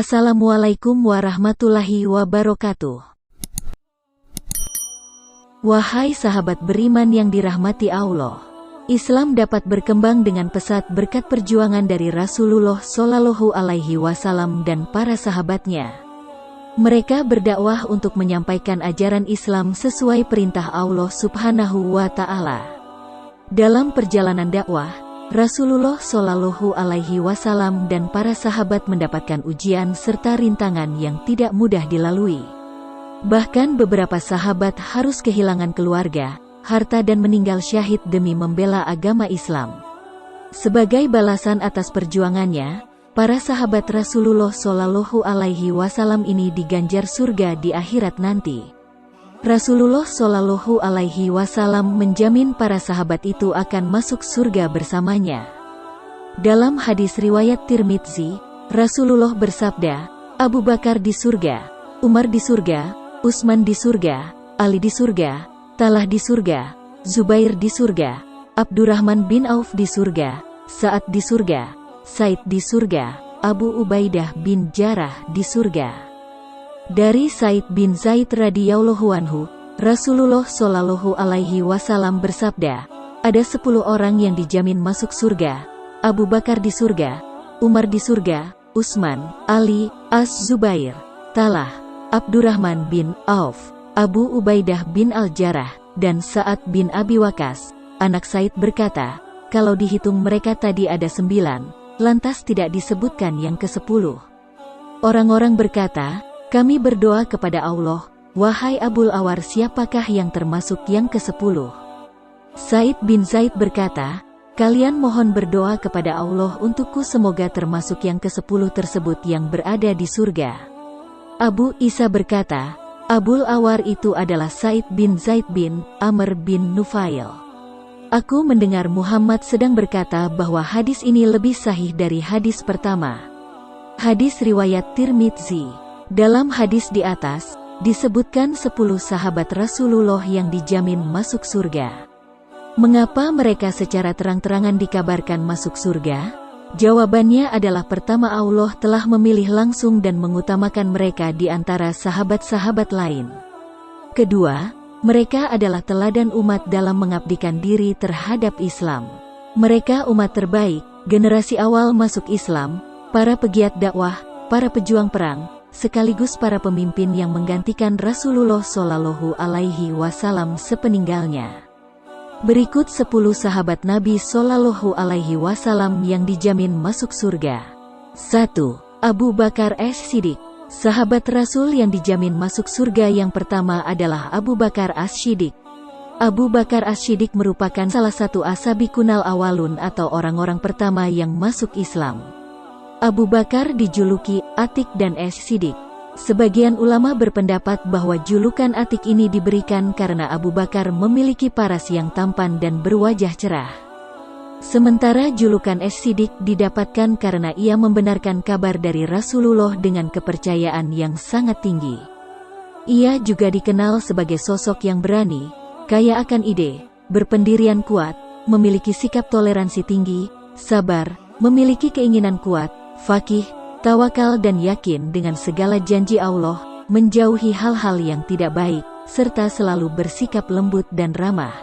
Assalamualaikum warahmatullahi wabarakatuh. Wahai sahabat beriman yang dirahmati Allah, Islam dapat berkembang dengan pesat berkat perjuangan dari Rasulullah Shallallahu Alaihi Wasallam dan para sahabatnya. Mereka berdakwah untuk menyampaikan ajaran Islam sesuai perintah Allah Subhanahu wa Ta'ala. Dalam perjalanan dakwah, Rasulullah Shallallahu Alaihi Wasallam dan para sahabat mendapatkan ujian serta rintangan yang tidak mudah dilalui. Bahkan beberapa sahabat harus kehilangan keluarga, harta dan meninggal syahid demi membela agama Islam. Sebagai balasan atas perjuangannya, para sahabat Rasulullah Shallallahu Alaihi Wasallam ini diganjar surga di akhirat nanti. Rasulullah Shallallahu Alaihi Wasallam menjamin para sahabat itu akan masuk surga bersamanya. Dalam hadis riwayat Tirmidzi, Rasulullah bersabda, Abu Bakar di surga, Umar di surga, Utsman di surga, Ali di surga, Talha di surga, Zubair di surga, Abdurrahman bin Auf di surga, Sa'ad di surga, Said di surga, Abu Ubaidah bin Jarrah di surga. Dari Said bin Zaid radhiyallahu anhu, Rasulullah Shallallahu Alaihi Wasallam bersabda, ada 10 orang yang dijamin masuk surga, Abu Bakar di surga, Umar di surga, Utsman, Ali, Az-Zubair, Talha, Abdurrahman bin Auf, Abu Ubaidah bin Al-Jarrah, dan Sa'ad bin Abi Waqqas. Anak Said berkata, kalau dihitung mereka tadi ada 9, lantas tidak disebutkan yang ke-10. Orang-orang berkata, kami berdoa kepada Allah, wahai Abul Awar, siapakah yang termasuk yang ke-10? Said bin Zaid berkata, kalian mohon berdoa kepada Allah untukku semoga termasuk yang ke-10 tersebut yang berada di surga. Abu Isa berkata, Abul Awar itu adalah Said bin Zaid bin Amr bin Nufail. Aku mendengar Muhammad sedang berkata bahwa hadis ini lebih sahih dari hadis pertama. Hadis riwayat Tirmidzi. Dalam hadis di atas, disebutkan 10 sahabat Rasulullah yang dijamin masuk surga. Mengapa mereka secara terang-terangan dikabarkan masuk surga? Jawabannya adalah pertama, Allah telah memilih langsung dan mengutamakan mereka di antara sahabat-sahabat lain. Kedua, mereka adalah teladan umat dalam mengabdikan diri terhadap Islam. Mereka umat terbaik, generasi awal masuk Islam, para pegiat dakwah, para pejuang perang, sekaligus para pemimpin yang menggantikan Rasulullah Shallallahu Alaihi Wasallam sepeninggalnya. Berikut 10 sahabat Nabi Shallallahu Alaihi Wasallam yang dijamin masuk surga. 1. Abu Bakar As-Siddiq. Sahabat Rasul yang dijamin masuk surga yang pertama adalah Abu Bakar As-Siddiq. Abu Bakar As-Siddiq merupakan salah satu asabiqunal awalun atau orang-orang pertama yang masuk Islam. Abu Bakar dijuluki Atik dan As-Siddiq. Sebagian ulama berpendapat bahwa julukan Atik ini diberikan karena Abu Bakar memiliki paras yang tampan dan berwajah cerah. Sementara julukan As-Siddiq didapatkan karena ia membenarkan kabar dari Rasulullah dengan kepercayaan yang sangat tinggi. Ia juga dikenal sebagai sosok yang berani, kaya akan ide, berpendirian kuat, memiliki sikap toleransi tinggi, sabar, memiliki keinginan kuat, faqih, tawakal dan yakin dengan segala janji Allah, menjauhi hal-hal yang tidak baik, serta selalu bersikap lembut dan ramah.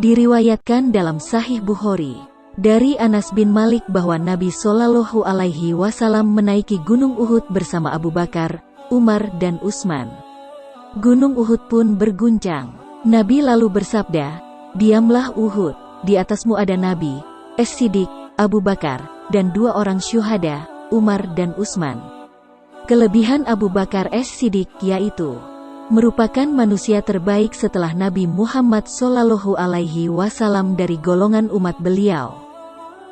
Diriwayatkan dalam Sahih Bukhari, dari Anas bin Malik bahwa Nabi Shallallahu Alaihi Wasallam menaiki Gunung Uhud bersama Abu Bakar, Umar dan Utsman. Gunung Uhud pun berguncang. Nabi lalu bersabda, diamlah Uhud, di atasmu ada Nabi, As-Siddiq, Abu Bakar, dan 2 orang syuhada, Umar dan Utsman. Kelebihan Abu Bakar As-Siddiq yaitu merupakan manusia terbaik setelah Nabi Muhammad Shallallahu Alaihi Wasallam dari golongan umat beliau.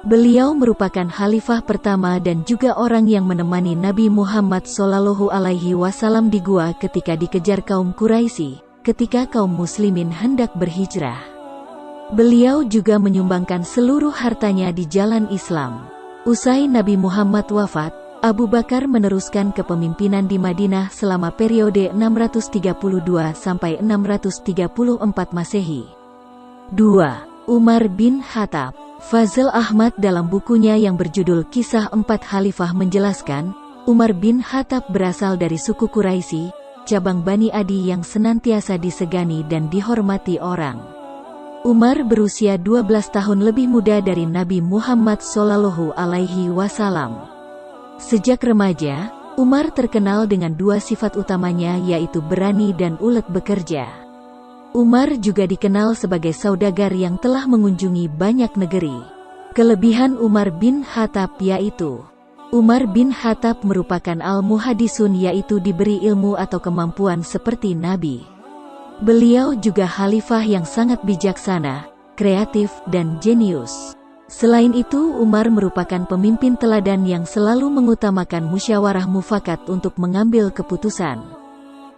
Beliau merupakan khalifah pertama dan juga orang yang menemani Nabi Muhammad Shallallahu Alaihi Wasallam di gua ketika dikejar kaum Quraisy, ketika kaum muslimin hendak berhijrah. Beliau juga menyumbangkan seluruh hartanya di jalan Islam. Usai Nabi Muhammad wafat, Abu Bakar meneruskan kepemimpinan di Madinah selama periode 632 sampai 634 Masehi. 2. Umar bin Khattab. Fazl Ahmad dalam bukunya yang berjudul Kisah 4 Khalifah menjelaskan, Umar bin Khattab berasal dari suku Quraisy, cabang Bani Adi yang senantiasa disegani dan dihormati orang. Umar berusia 12 tahun lebih muda dari Nabi Muhammad SAW. Sejak remaja, Umar terkenal dengan dua sifat utamanya, yaitu berani dan ulet bekerja. Umar juga dikenal sebagai saudagar yang telah mengunjungi banyak negeri. Kelebihan Umar bin Khattab yaitu Umar bin Khattab merupakan al-muhadisun, yaitu diberi ilmu atau kemampuan seperti Nabi. Beliau juga khalifah yang sangat bijaksana, kreatif, dan jenius. Selain itu, Umar merupakan pemimpin teladan yang selalu mengutamakan musyawarah mufakat untuk mengambil keputusan.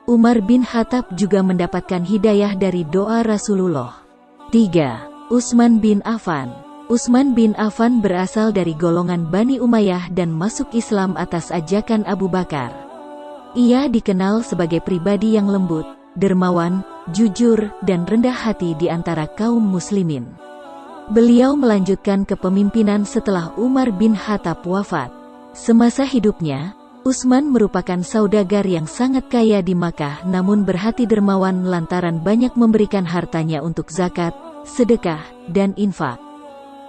Umar bin Khattab juga mendapatkan hidayah dari doa Rasulullah. 3. Utsman bin Affan. Utsman bin Affan berasal dari golongan Bani Umayyah dan masuk Islam atas ajakan Abu Bakar. Ia dikenal sebagai pribadi yang lembut, dermawan, jujur, dan rendah hati di antara kaum muslimin. Beliau melanjutkan kepemimpinan setelah Umar bin Khattab wafat. Semasa hidupnya, Utsman merupakan saudagar yang sangat kaya di Makkah, namun berhati dermawan lantaran banyak memberikan hartanya untuk zakat, sedekah, dan infak.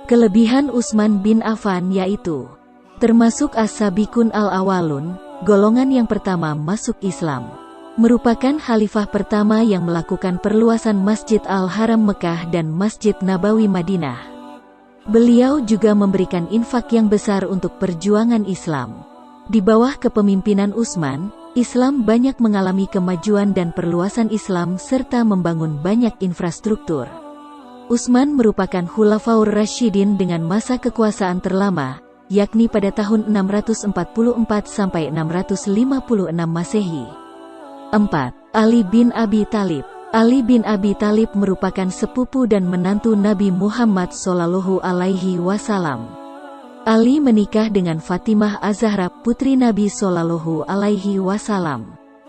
Kelebihan Utsman bin Affan yaitu termasuk as-sabiqun al-awwalun, golongan yang pertama masuk Islam. Merupakan khalifah pertama yang melakukan perluasan Masjid Al-Haram Mekah dan Masjid Nabawi Madinah. Beliau juga memberikan infak yang besar untuk perjuangan Islam. Di bawah kepemimpinan Utsman, Islam banyak mengalami kemajuan dan perluasan Islam serta membangun banyak infrastruktur. Utsman merupakan Khulafaur Rasyidin dengan masa kekuasaan terlama, yakni pada tahun 644 sampai 656 Masehi. 4. Ali bin Abi Thalib. Ali bin Abi Thalib merupakan sepupu dan menantu Nabi Muhammad SAW. Ali menikah dengan Fatimah Az-Zahra, putri Nabi SAW.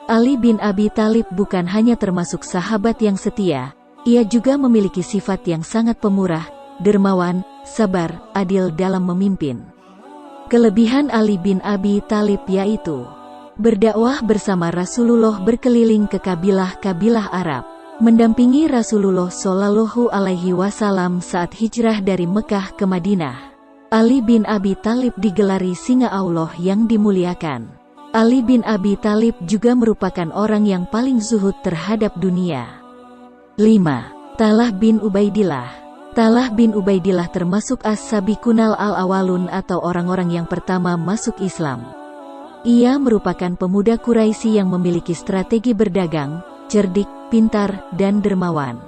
Ali bin Abi Thalib bukan hanya termasuk sahabat yang setia, ia juga memiliki sifat yang sangat pemurah, dermawan, sabar, adil dalam memimpin. Kelebihan Ali bin Abi Thalib yaitu berdakwah bersama Rasulullah berkeliling ke kabilah-kabilah Arab, mendampingi Rasulullah SAW saat hijrah dari Mekah ke Madinah. Ali bin Abi Thalib digelari singa Allah yang dimuliakan. Ali bin Abi Thalib juga merupakan orang yang paling zuhud terhadap dunia. 5. Talha bin Ubaidillah. Talha bin Ubaidillah termasuk as-sabiqunal al-awwalun atau orang-orang yang pertama masuk Islam. Ia merupakan pemuda Quraisy yang memiliki strategi berdagang, cerdik, pintar, dan dermawan.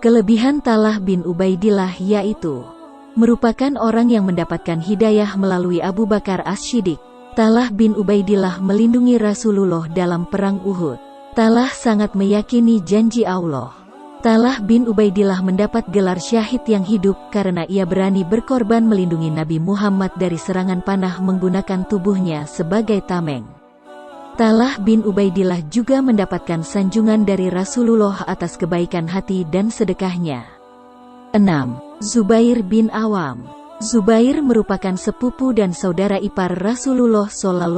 Kelebihan Talha bin Ubaidillah yaitu merupakan orang yang mendapatkan hidayah melalui Abu Bakar As-Siddiq. Talha bin Ubaidillah melindungi Rasulullah dalam perang Uhud. Talha sangat meyakini janji Allah. Talha bin Ubaidillah mendapat gelar syahid yang hidup karena ia berani berkorban melindungi Nabi Muhammad dari serangan panah menggunakan tubuhnya sebagai tameng. Talha bin Ubaidillah juga mendapatkan sanjungan dari Rasulullah atas kebaikan hati dan sedekahnya. 6. Zubair bin Awam. Zubair merupakan sepupu dan saudara ipar Rasulullah SAW.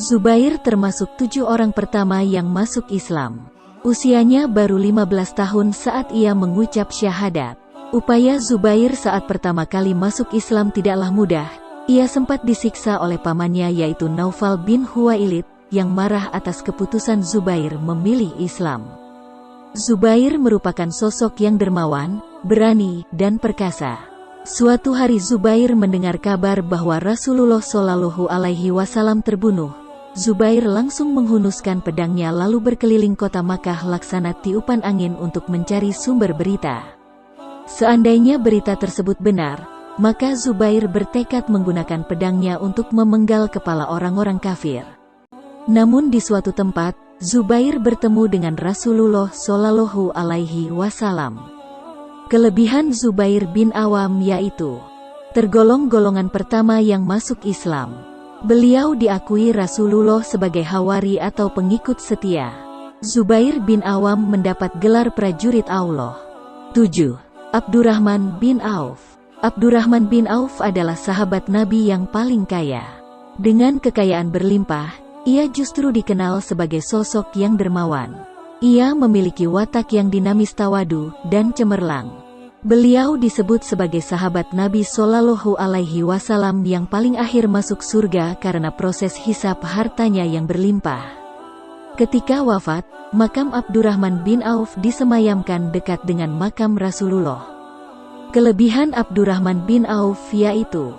Zubair termasuk 7 orang pertama yang masuk Islam. Usianya baru 15 tahun saat ia mengucap syahadat. Upaya Zubair saat pertama kali masuk Islam tidaklah mudah. Ia sempat disiksa oleh pamannya yaitu Naufal bin Huwailid, yang marah atas keputusan Zubair memilih Islam. Zubair merupakan sosok yang dermawan, berani, dan perkasa. Suatu hari Zubair mendengar kabar bahwa Rasulullah SAW terbunuh. Zubair langsung menghunuskan pedangnya lalu berkeliling kota Makkah laksana tiupan angin untuk mencari sumber berita. Seandainya berita tersebut benar, maka Zubair bertekad menggunakan pedangnya untuk memenggal kepala orang-orang kafir. Namun di suatu tempat, Zubair bertemu dengan Rasulullah SAW. Kelebihan Zubair bin Awam yaitu tergolong golongan pertama yang masuk Islam. Beliau diakui Rasulullah sebagai hawari atau pengikut setia. Zubair bin Awam mendapat gelar prajurit Allah. 7. Abdurrahman bin Auf. Abdurrahman bin Auf adalah sahabat Nabi yang paling kaya. Dengan kekayaan berlimpah, ia justru dikenal sebagai sosok yang dermawan. Ia memiliki watak yang dinamis, tawadu, dan cemerlang. Beliau disebut sebagai sahabat Nabi Shallallahu Alaihi Wasallam yang paling akhir masuk surga karena proses hisab hartanya yang berlimpah. Ketika wafat, makam Abdurrahman bin Auf disemayamkan dekat dengan makam Rasulullah. Kelebihan Abdurrahman bin Auf yaitu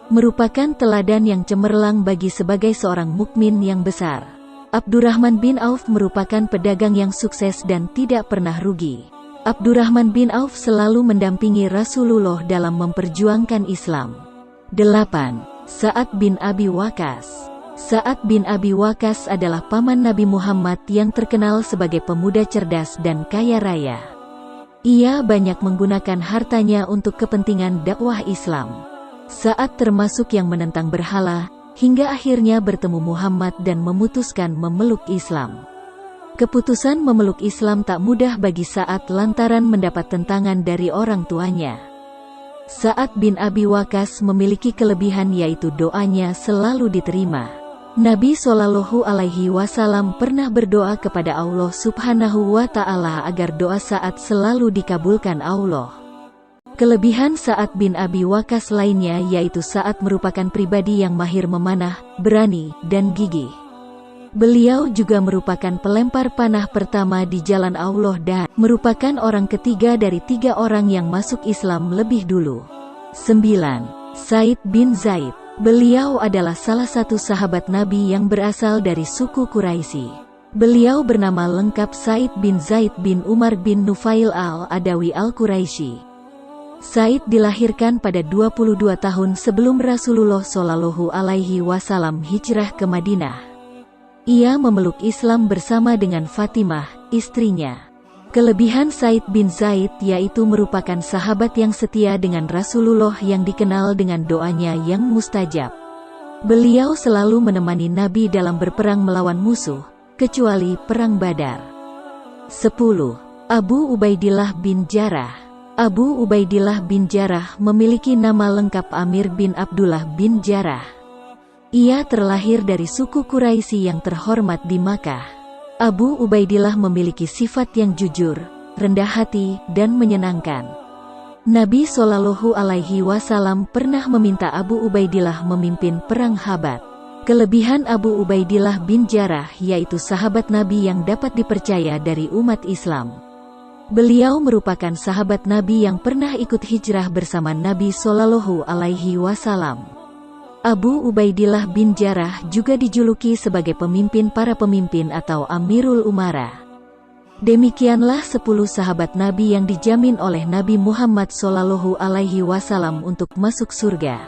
merupakan teladan yang cemerlang bagi sebagai seorang mukmin yang besar. Abdurrahman bin Auf merupakan pedagang yang sukses dan tidak pernah rugi. Abdurrahman bin Auf selalu mendampingi Rasulullah dalam memperjuangkan Islam. 8. Sa'ad bin Abi Waqqas. Sa'ad bin Abi Waqqas adalah paman Nabi Muhammad yang terkenal sebagai pemuda cerdas dan kaya raya. Ia banyak menggunakan hartanya untuk kepentingan dakwah Islam. Sa'ad termasuk yang menentang berhala, hingga akhirnya bertemu Muhammad dan memutuskan memeluk Islam. Keputusan memeluk Islam tak mudah bagi Sa'ad lantaran mendapat tentangan dari orang tuanya. Sa'ad bin Abi Waqqas memiliki kelebihan yaitu doanya selalu diterima. Nabi Shallallahu Alaihi Wasallam pernah berdoa kepada Allah Subhanahu wa Ta'ala agar doa Sa'ad selalu dikabulkan Allah. Kelebihan Sa'ad bin Abi Waqqas lainnya yaitu Sa'ad merupakan pribadi yang mahir memanah, berani, dan gigih. Beliau juga merupakan pelempar panah pertama di jalan Allah dan merupakan orang ketiga dari 3 orang yang masuk Islam lebih dulu. 9. Said bin Zaid. Beliau adalah salah satu sahabat Nabi yang berasal dari suku Quraisy. Beliau bernama lengkap Said bin Zaid bin Umar bin Nufail al-Adawi al-Quraisy. Said dilahirkan pada 22 tahun sebelum Rasulullah Shallallahu Alaihi Wasallam hijrah ke Madinah. Ia memeluk Islam bersama dengan Fatimah, istrinya. Kelebihan Said bin Zaid yaitu merupakan sahabat yang setia dengan Rasulullah yang dikenal dengan doanya yang mustajab. Beliau selalu menemani Nabi dalam berperang melawan musuh, kecuali Perang Badar. 10. Abu Ubaidillah bin Jarrah. Abu Ubaidillah bin Jarrah memiliki nama lengkap Amir bin Abdullah bin Jarrah. Ia terlahir dari suku Quraisy yang terhormat di Makkah. Abu Ubaidillah memiliki sifat yang jujur, rendah hati, dan menyenangkan. Nabi Shallallahu Alaihi Wasallam pernah meminta Abu Ubaidillah memimpin perang Habat. Kelebihan Abu Ubaidillah bin Jarrah yaitu sahabat Nabi yang dapat dipercaya dari umat Islam. Beliau merupakan sahabat Nabi yang pernah ikut hijrah bersama Nabi Shallallahu Alaihi Wasallam. Abu Ubaidillah bin Jarrah juga dijuluki sebagai pemimpin para pemimpin atau Amirul Umara. Demikianlah 10 sahabat Nabi yang dijamin oleh Nabi Muhammad Shallallahu Alaihi Wasallam untuk masuk surga.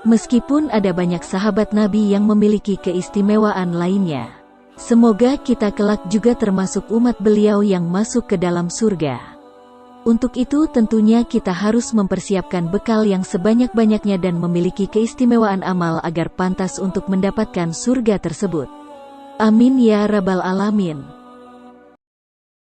Meskipun ada banyak sahabat Nabi yang memiliki keistimewaan lainnya, semoga kita kelak juga termasuk umat beliau yang masuk ke dalam surga. Untuk itu tentunya kita harus mempersiapkan bekal yang sebanyak-banyaknya dan memiliki keistimewaan amal agar pantas untuk mendapatkan surga tersebut. Amin ya Rabbal Alamin.